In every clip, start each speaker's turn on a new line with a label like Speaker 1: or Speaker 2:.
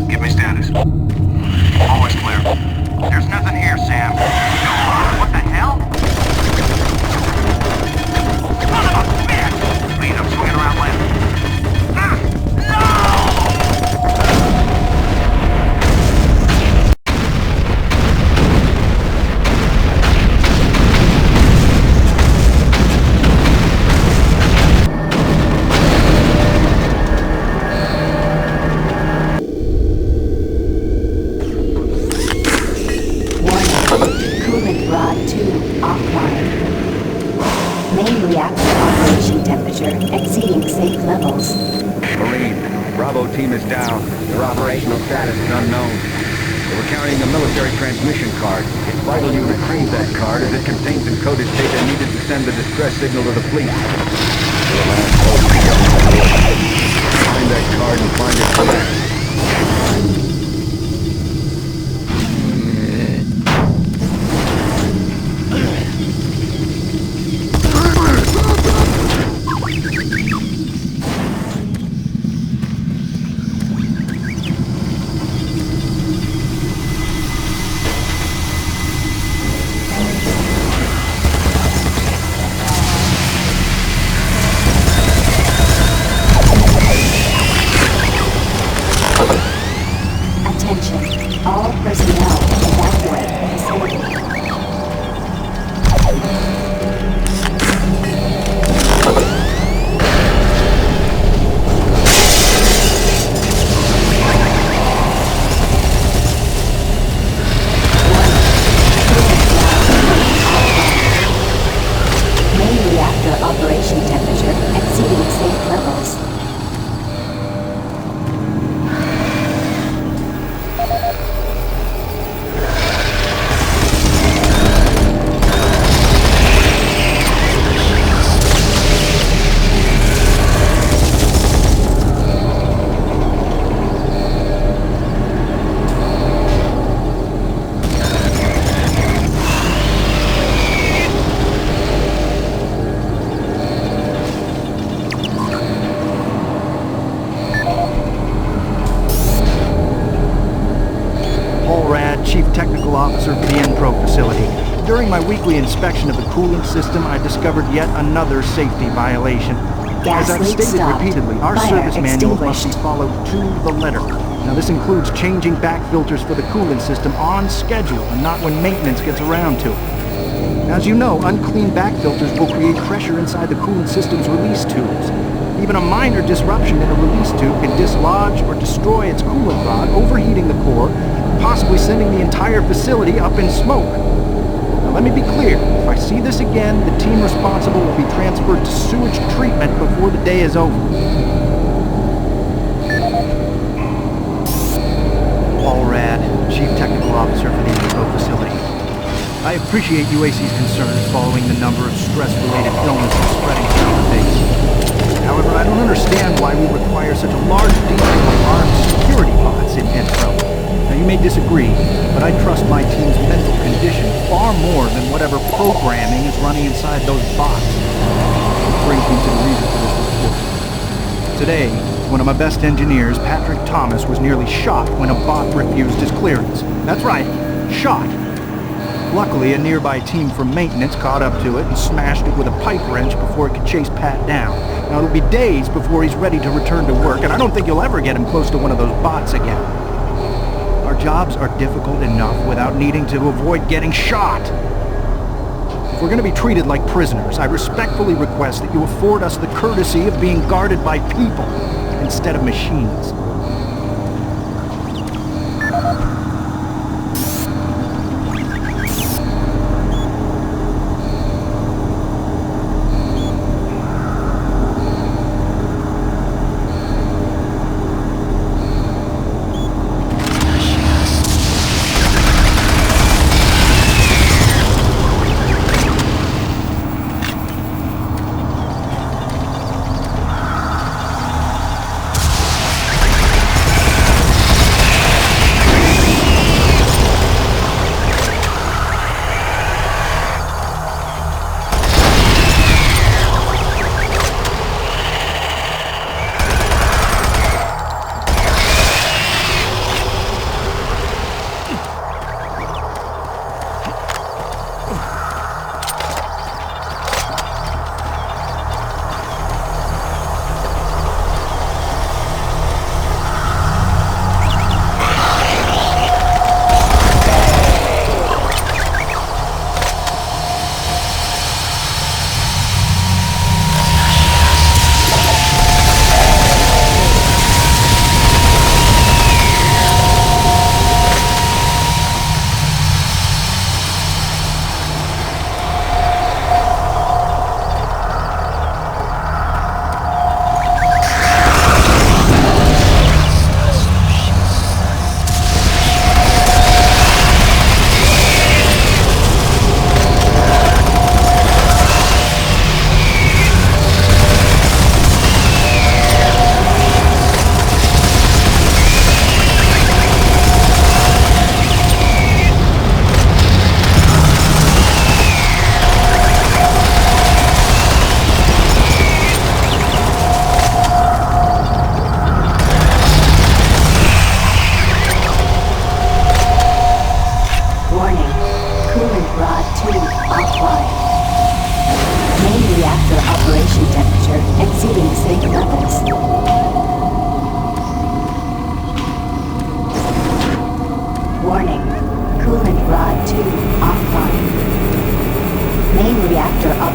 Speaker 1: Give me status. Always clear. There's nothing here, Sam. What the hell? Son of a bitch! Lead, I'm swinging around left. No!
Speaker 2: Exceeding safe levels.
Speaker 3: Marine, Bravo team is down. Their operational status is unknown. They were carrying a military transmission card. It's vital you retrieve that card as it contains encoded data needed to send the distress signal to the fleet. Find that card and find it fast.
Speaker 2: All personnel evacuate the facility. Main reactor operation temperature exceeding safe levels.
Speaker 4: Chief Technical Officer for the Enpro facility. During my weekly inspection of the cooling system, I discovered yet another safety violation. As I've stated repeatedly, our service manual must be followed to the letter. Now this includes changing back filters for the cooling system on schedule and not when maintenance gets around to it. As you know, unclean back filters will create pressure inside the cooling system's release tubes. Even a minor disruption in a release tube can dislodge or destroy its coolant rod, overheating the core, possibly sending the entire facility up in smoke. Now let me be clear, if I see this again, the team responsible will be transferred to sewage treatment before the day is over. Paul Rad, Chief Technical Officer for the Enpro facility. I appreciate UAC's concerns following the number of stress-related illnesses spreading throughout the base. However, I don't understand why we require such a large detail of armed security bots in Enpro. Now, you may disagree, but I trust my team's mental condition far more than whatever programming is running inside those bots. Which brings me to the reason for this report. Today, one of my best engineers, Patrick Thomas, was nearly shot when a bot refused his clearance. That's right, shot. Luckily, a nearby team from maintenance caught up to it and smashed it with a pipe wrench before it could chase Pat down. Now, it'll be days before he's ready to return to work, and I don't think you'll ever get him close to one of those bots again. Our jobs are difficult enough without needing to avoid getting shot. If we're going to be treated like prisoners, I respectfully request that you afford us the courtesy of being guarded by people instead of machines.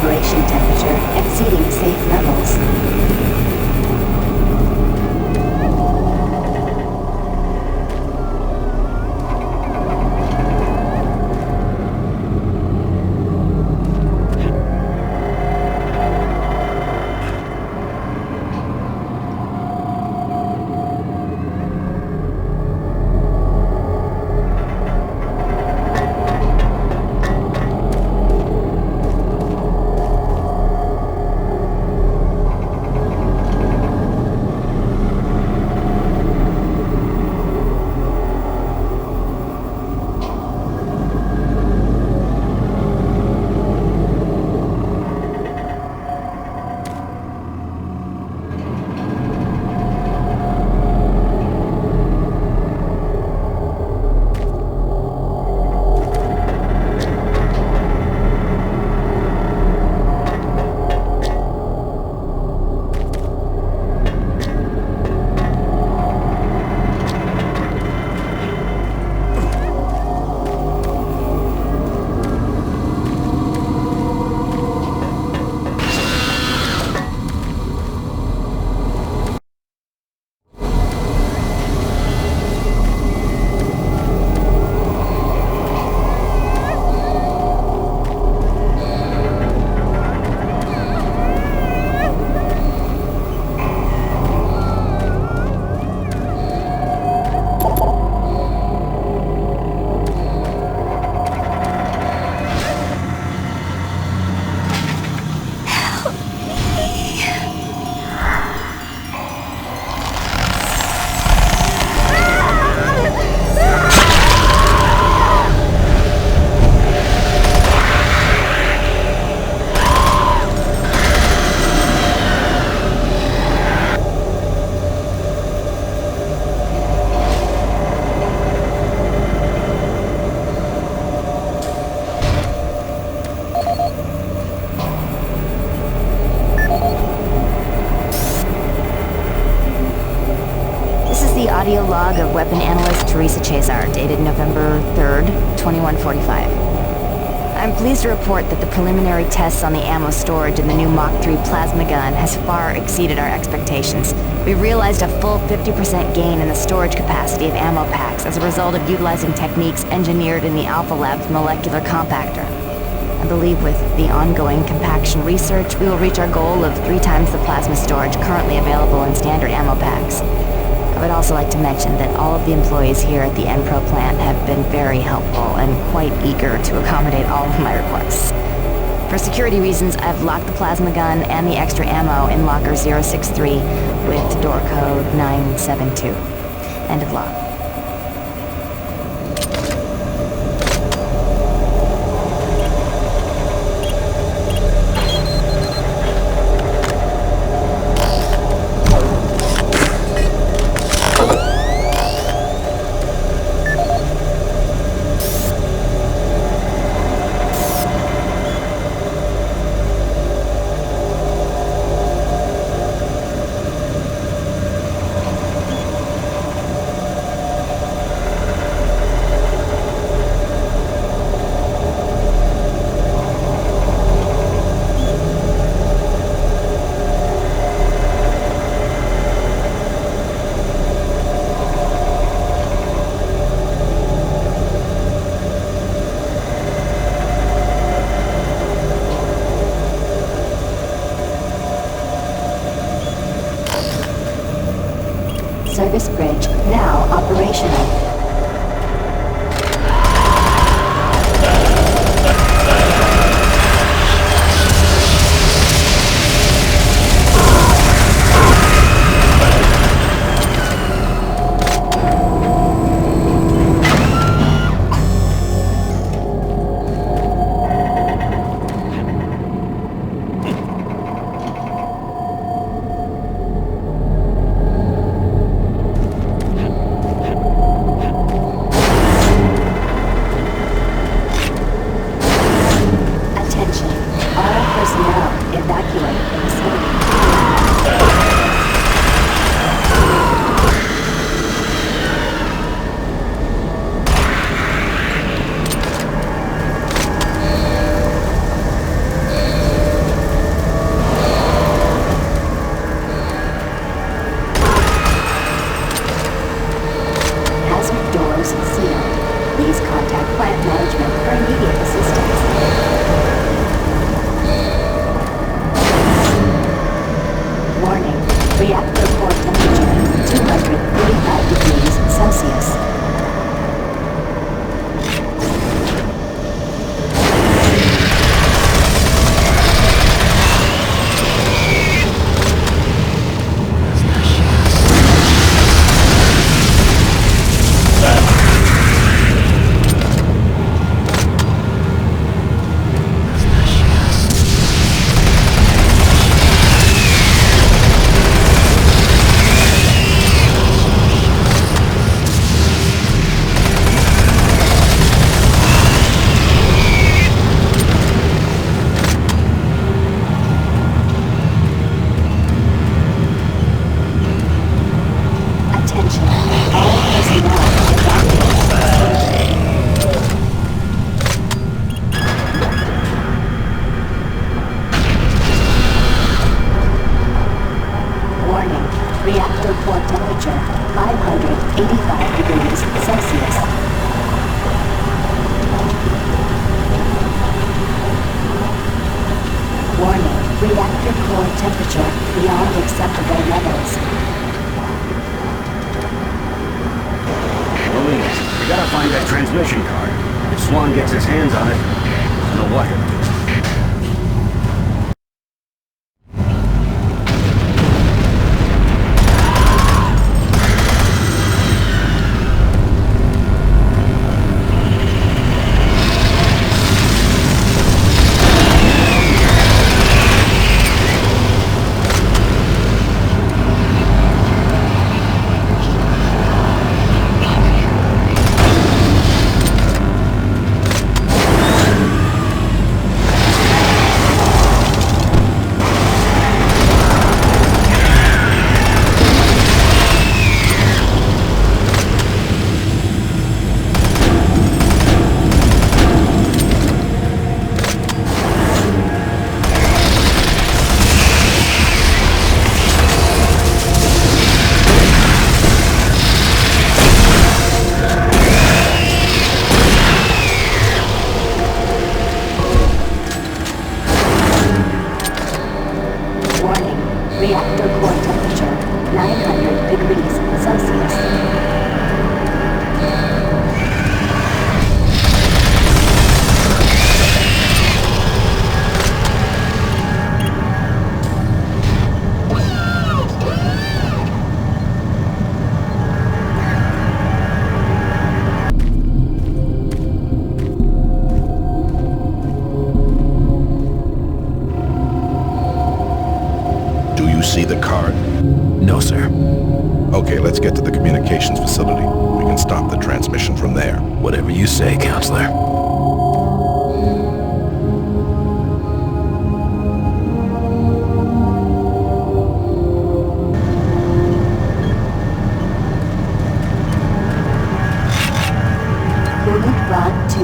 Speaker 2: operation temperature exceeding safe levels. Audio log of weapon analyst Teresa Chazar, dated November 3rd, 2145. I'm pleased to report that the preliminary tests on the ammo storage in the new Mach 3 plasma gun has far exceeded our expectations. We realized a full 50% gain in the storage capacity of ammo packs as a result of utilizing techniques engineered in the Alpha Lab's molecular compactor. I believe with the ongoing compaction research, we will reach our goal of 3 times the plasma storage currently available in standard ammo packs. I would also like to mention that all of the employees here at the Enpro plant have been very helpful and quite eager to accommodate all of my requests. For security reasons, I've locked the plasma gun and the extra ammo in locker 063 with door code 972. End of lock. plant management for immediate assistance. Warning, reactor core temperature 235 degrees Celsius. Reactor core temperature 585 degrees Celsius. Warning, reactor core temperature beyond acceptable levels.
Speaker 3: Louise, we gotta find that transmission card. If Swan gets his hands on it, I don't know what he'll do.
Speaker 2: Reactor core temperature 900 degrees Celsius.
Speaker 5: See the card?
Speaker 6: No, sir.
Speaker 5: Okay, let's get to the communications facility. We can stop the transmission from there.
Speaker 6: Whatever you say, Counselor.
Speaker 2: Unit Rod 2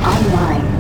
Speaker 2: online.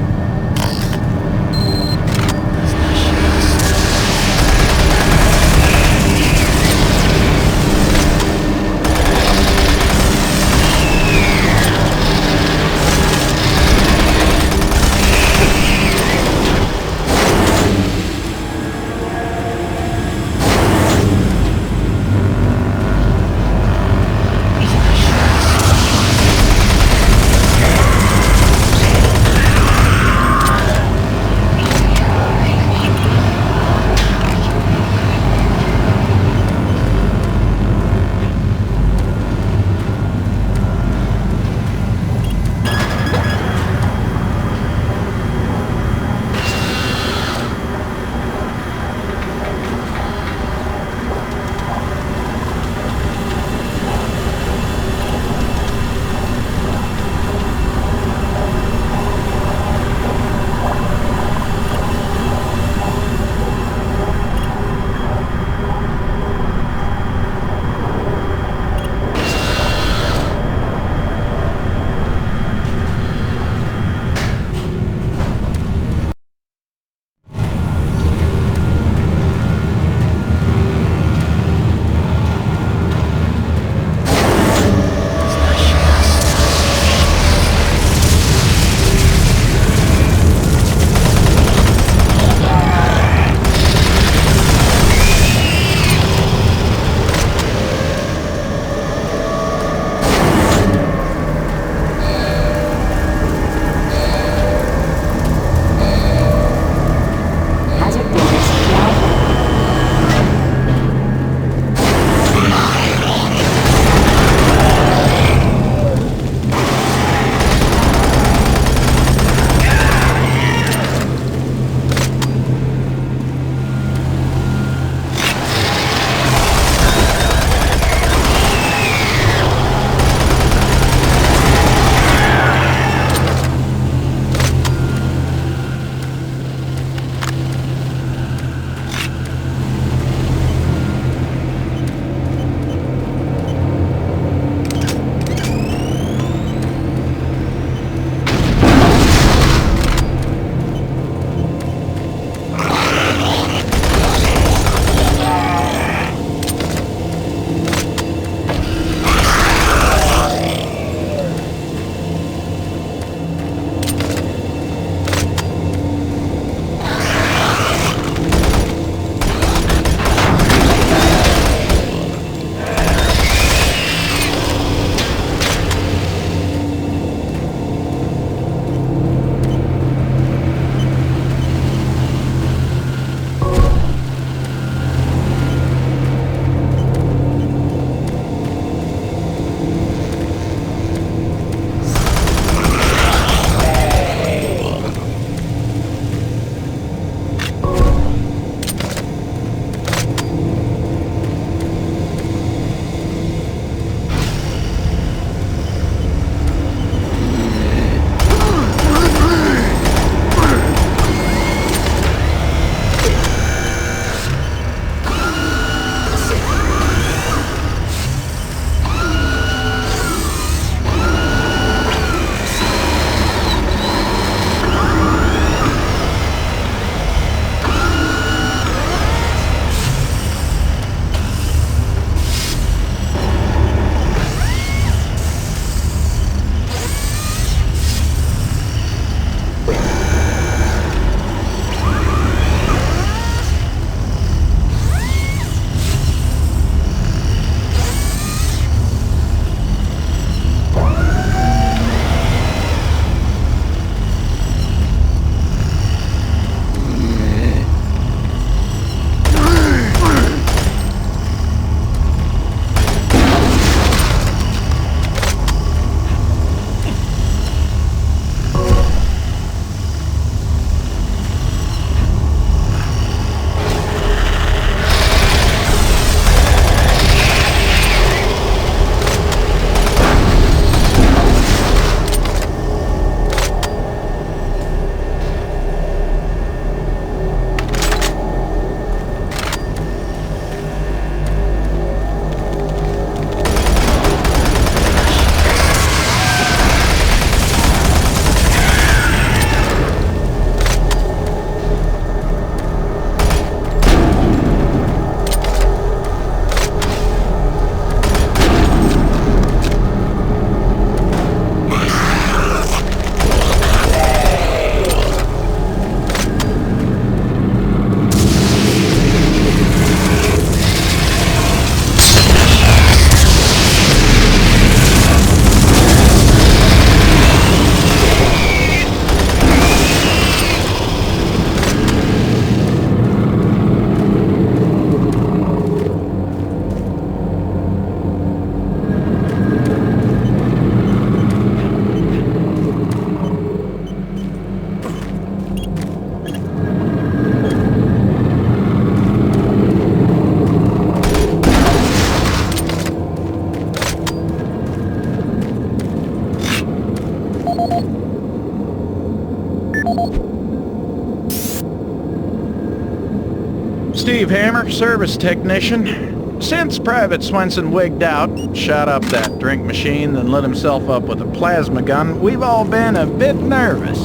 Speaker 7: Steve Hammer, service technician. Since Private Swenson wigged out, shot up that drink machine, then lit himself up with a plasma gun, we've all been a bit nervous.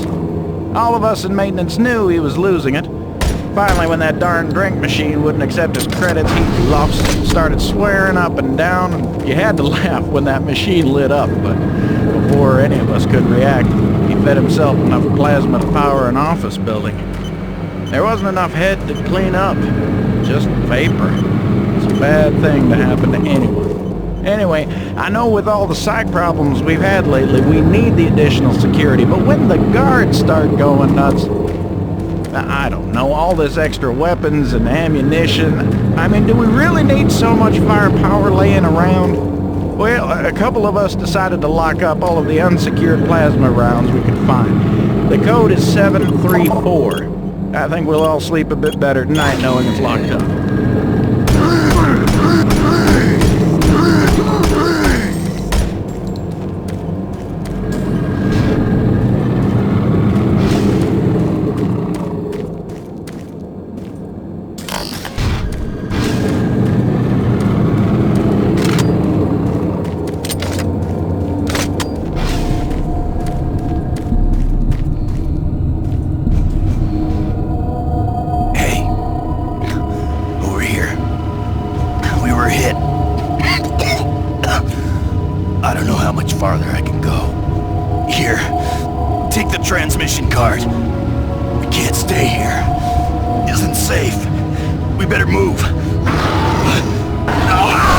Speaker 7: All of us in maintenance knew he was losing it. Finally, when that darn drink machine wouldn't accept his credits, he lost and started swearing up and down, and you had to laugh when that machine lit up, but before any of us could react, he fed himself enough plasma to power an office building. There wasn't enough head to clean up, just vapor. It's a bad thing to happen to anyone. Anyway, I know with all the psych problems we've had lately, we need the additional security, but when the guards start going nuts, I don't know, all this extra weapons and ammunition, I mean, do we really need so much firepower laying around? Well, a couple of us decided to lock up all of the unsecured plasma rounds we could find. The code is 734. I think we'll all sleep a bit better tonight knowing it's locked up.
Speaker 6: I don't know how much farther I can go. Here, take the transmission card. We can't stay here. Isn't safe. We better move. No!